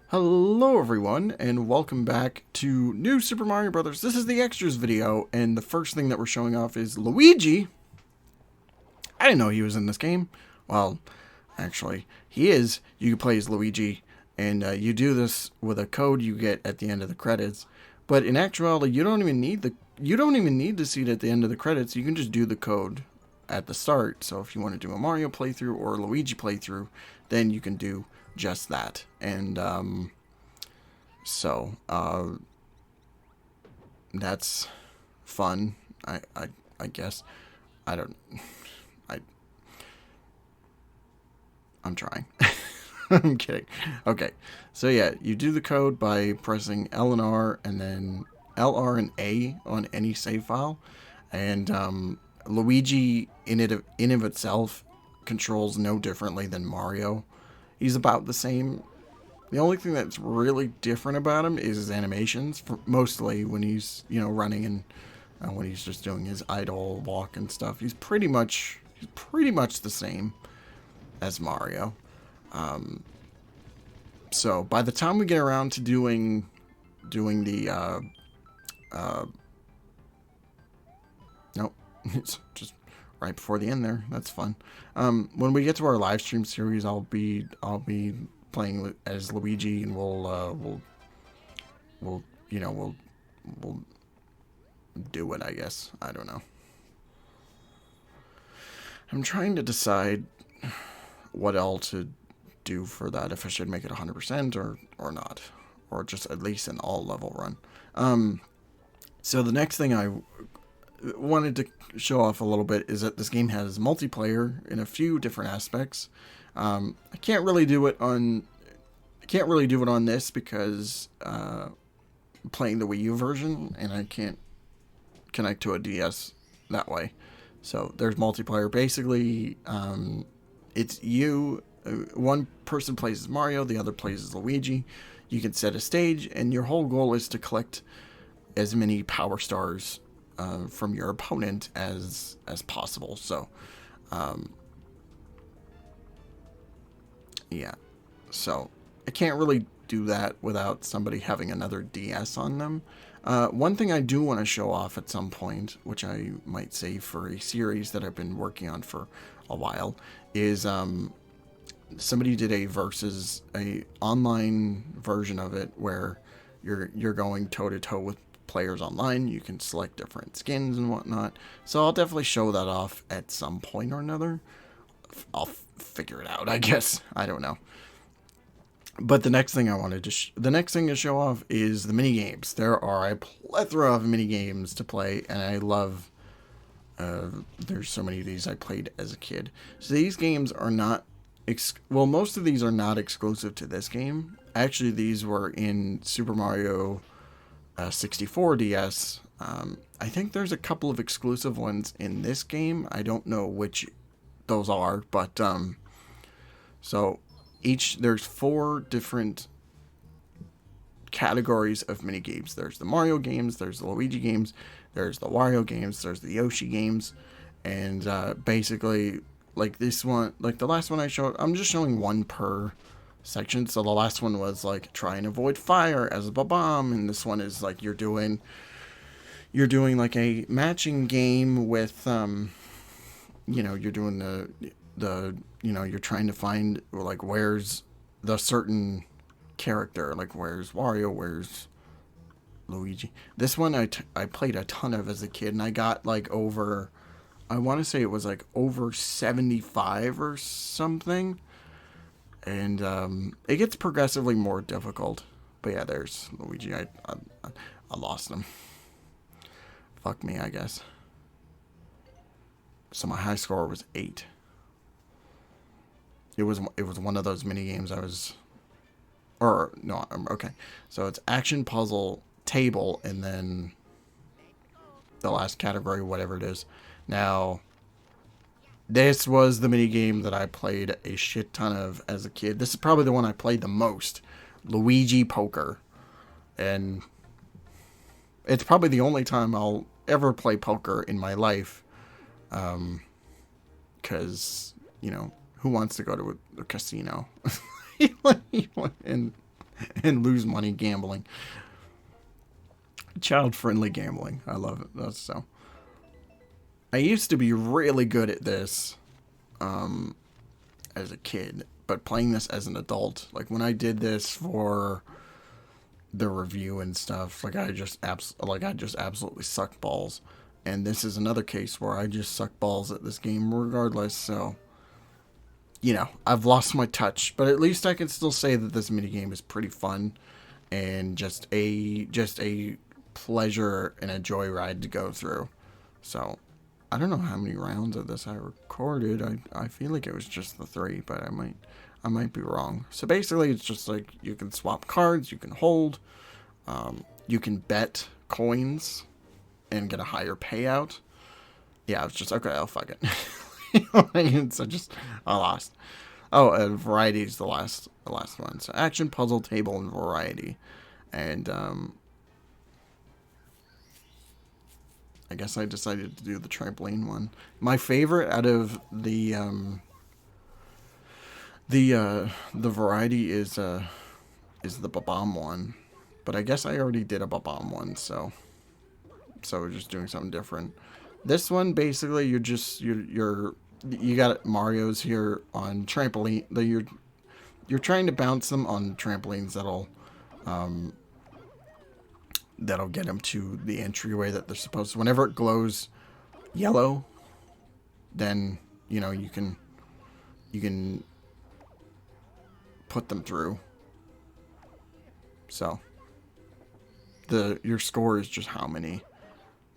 Hello everyone, and welcome back to New Super Mario Bros. This is the extras video, and the first thing that we're showing off is Luigi. I didn't know he was in this game. Well, actually, he is. You can play as Luigi, and you do this with a code you get at the end of the credits. But in actuality, you don't even need to see it at the end of the credits. You can just do the code at the start. So if you want to do a Mario playthrough or a Luigi playthrough, then you can do just that. And that's fun. I guess. I don't. I'm trying. I'm kidding. Okay, so yeah, you do the code by pressing L and R, and then LR and A on any save file, and Luigi in of itself controls no differently than Mario. He's about the same. The only thing that's really different about him is his animations, mostly when he's running and when he's just doing his idle walk and stuff. He's pretty much the same as Mario. So by the time we get around to doing the nope, it's just right before the end there. That's fun. When we get to our live stream series, I'll be playing as Luigi, and we'll do it, I guess. I don't know. I'm trying to decide what all to do for that, if I should make it 100% or not, or just at least an all level run. So the next thing I wanted to show off a little bit is that this game has multiplayer in a few different aspects. I can't really do it on this because playing the Wii U version, and I can't connect to a DS that way. So there's multiplayer. Basically, it's you. One person plays as Mario, the other plays as Luigi. You can set a stage, and your whole goal is to collect as many power stars from your opponent as possible. So, yeah. So I can't really do that without somebody having another DS on them. One thing I do want to show off at some point, which I might save for a series that I've been working on for a while, is somebody did a online version of it where you're going toe to toe with players online. You can select different skins and whatnot. So I'll definitely show that off at some point or another. I'll figure it out, I guess. I don't know. But the next thing to show off is the mini games. There are a plethora of mini games to play, and I love. There's so many of these I played as a kid. So these games are not. Most of these are not exclusive to this game. Actually, these were in Super Mario 64 DS. I think there's a couple of exclusive ones in this game. I don't know which those are, but so there's 4 different categories of mini games. There's the Mario games, there's the Luigi games, there's the Wario games, there's the Yoshi games, and basically, like this one, like the last one I showed, I'm just showing one per section. So the last one was like try and avoid fire as a bomb, and this one is like you're doing like a matching game with you're doing you're trying to find like where's the certain character, like where's Wario, where's Luigi. This one I played a ton of as a kid, and I got like over, I want to say it was like over 75 or something. And it gets progressively more difficult. But yeah, there's Luigi. I lost him. Fuck me, I guess. So my high score was 8. It was one of those mini games okay. So it's action, puzzle, table, and then the last category, whatever it is. Now, this was the mini game that I played a shit ton of as a kid. This is probably the one I played the most. Luigi Poker. And it's probably the only time I'll ever play poker in my life. Because, who wants to go to a casino? And and lose money gambling. Child-friendly gambling. I love it. That's so. I used to be really good at this as a kid, but playing this as an adult, like when I did this for the review and stuff, like I just absolutely suck balls. And this is another case where I just suck balls at this game regardless, so you know, I've lost my touch, but at least I can still say that this minigame is pretty fun and just a pleasure and a joyride to go through. So I don't know how many rounds of this I recorded. I feel like it was just the 3, but I might be wrong. So basically it's just like you can swap cards, you can hold, you can bet coins and get a higher payout. Yeah, I was just okay, I'll fuck it. So I lost. Oh, variety is the last one. So action, puzzle, table, and variety. And I guess I decided to do the trampoline one. My favorite out of the variety is the Babam one. But I guess I already did a Babam one, so we're just doing something different. This one, basically, you got Mario's here on trampoline. You're trying to bounce them on trampolines that'll get them to the entryway that they're supposed to. Whenever it glows yellow, then you know you can put them through. So your score is just how many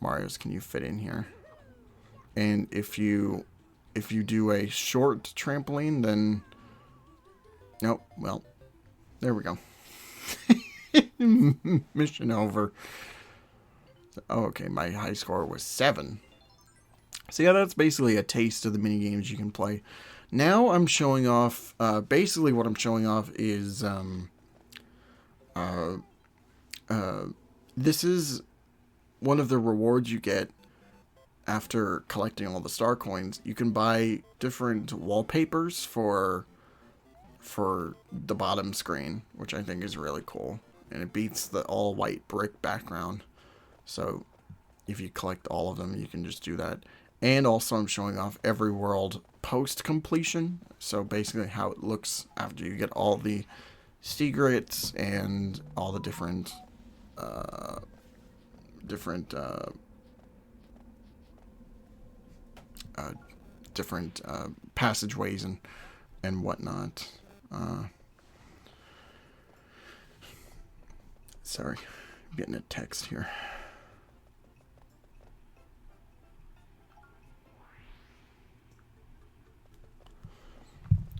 Marios can you fit in here. And if you do a short trampoline, then nope. Well, there we go. Mission over. Oh, okay, my high score was 7. So yeah, that's basically a taste of the mini games you can play. Now I'm showing off. Basically, what I'm showing off is this is one of the rewards you get after collecting all the star coins. You can buy different wallpapers for the bottom screen, which I think is really cool. And it beats the all white brick background. So if you collect all of them, you can just do that. And also I'm showing off every world post completion. So basically how it looks after you get all the secrets and all the different passageways and whatnot. Sorry, I'm getting a text here.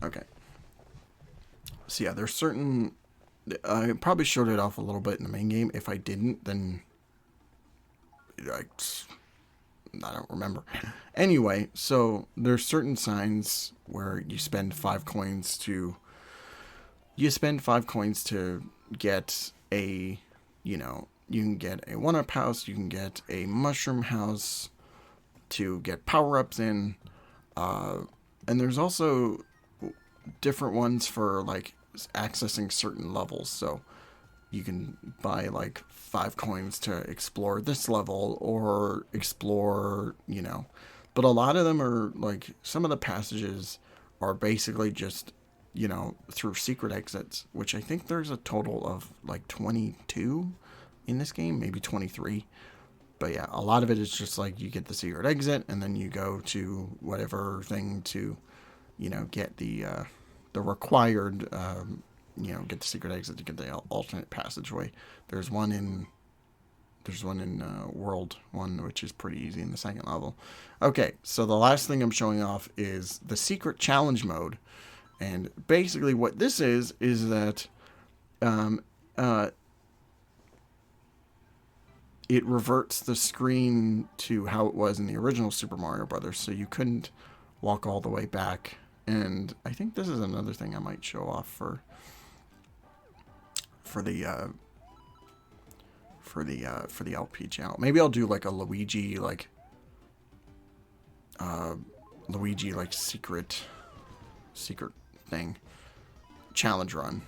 Okay. So yeah, there's certain. I probably showed it off a little bit in the main game. If I didn't, then I don't remember. Anyway, so there's certain signs where you spend 5 coins to. You spend 5 coins to get a, you can get a 1-up house, you can get a mushroom house to get power-ups in, and there's also different ones for, like, accessing certain levels, so you can buy, like, 5 coins to explore this level, or explore, but a lot of them are, like, some of the passages are basically just through secret exits, which I think there's a total of like 22 in this game, maybe 23. But yeah, a lot of it is just like you get the secret exit and then you go to whatever thing to, get the required, get the secret exit to get the alternate passageway. There's one in World 1, which is pretty easy in the second level. Okay, so the last thing I'm showing off is the secret challenge mode. And basically what this is that it reverts the screen to how it was in the original Super Mario Brothers, so you couldn't walk all the way back. And I think this is another thing I might show off for the LP channel. Maybe I'll do like a Luigi secret thing challenge run,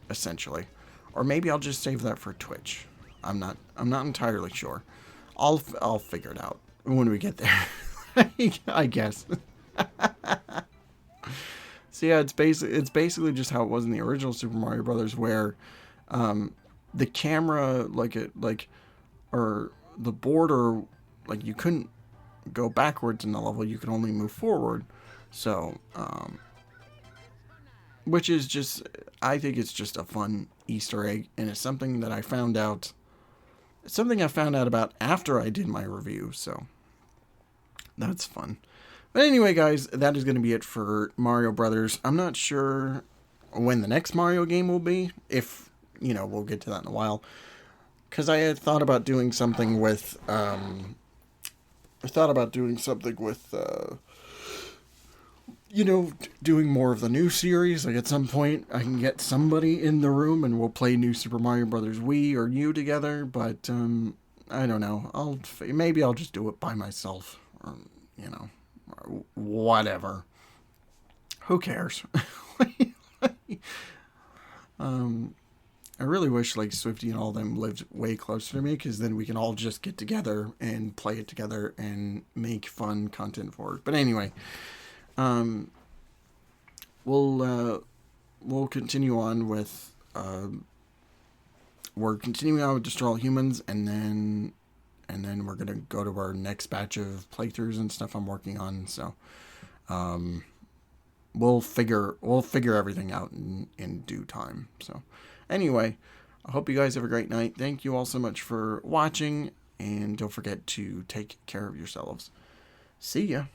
essentially. Or maybe I'll just save that for Twitch. I'm not entirely sure. I'll figure it out when we get there. I guess. So yeah, it's basically just how it was in the original Super Mario Brothers, where the camera, or the border, like, you couldn't go backwards in the level, you could only move forward. So, which is just, I think it's just a fun Easter egg, and it's something that I found out, about after I did my review, so that's fun. But anyway, guys, that is going to be it for Mario Brothers. I'm not sure when the next Mario game will be, if, we'll get to that in a while. Because I had thought about doing something with, doing more of the new series. Like, at some point, I can get somebody in the room and we'll play New Super Mario Brothers Wii or U together. But, I don't know. Maybe I'll just do it by myself. Or, whatever. Who cares? I really wish, like, Swifty and all them lived way closer to me, because then we can all just get together and play it together and make fun content for it. But anyway, we'll continue on with, we're continuing on with Destroy All Humans, and then we're gonna go to our next batch of playthroughs and stuff I'm working on. So, we'll figure everything out in due time. So, anyway, I hope you guys have a great night. Thank you all so much for watching, and don't forget to take care of yourselves. See ya.